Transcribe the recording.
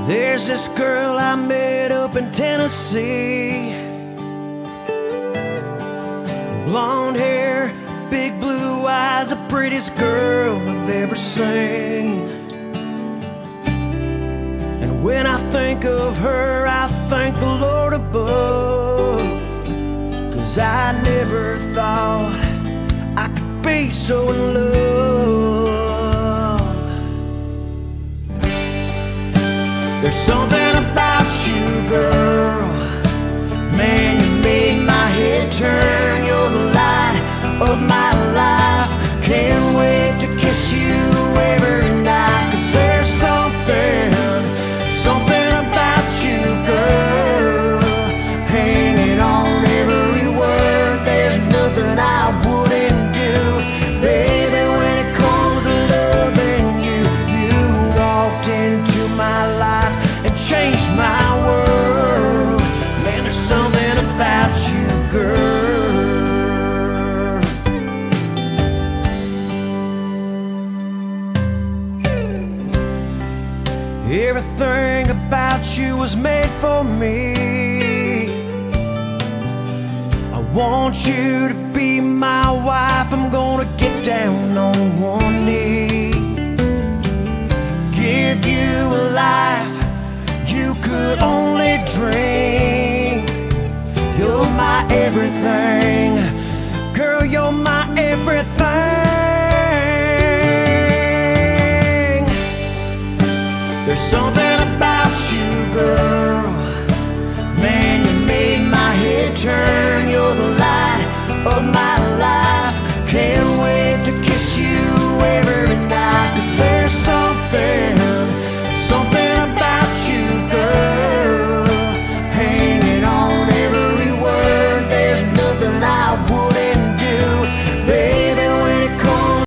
There's this girl I met up in Tennessee. Blonde hair, big blue eyes, the prettiest girl I've ever seen. And when I think of her, I thank the Lord above, 'cause I never thought I could be so in love. There's something about you, girl, man, you made my head turn. You're the light of my life. Can't wait to kiss you every night. 'Cause there's something about you, girl, hanging on every word. There's nothing I wouldn't do, baby, when it comes to loving you. You walked into my life and changed my world. Man, there's something about you, girl. Everything about you was made for me. I want you to be my wife. I'm gonna get down on one knee, give you a life you could only dream. You're my everything, girl, you're my everything. There's something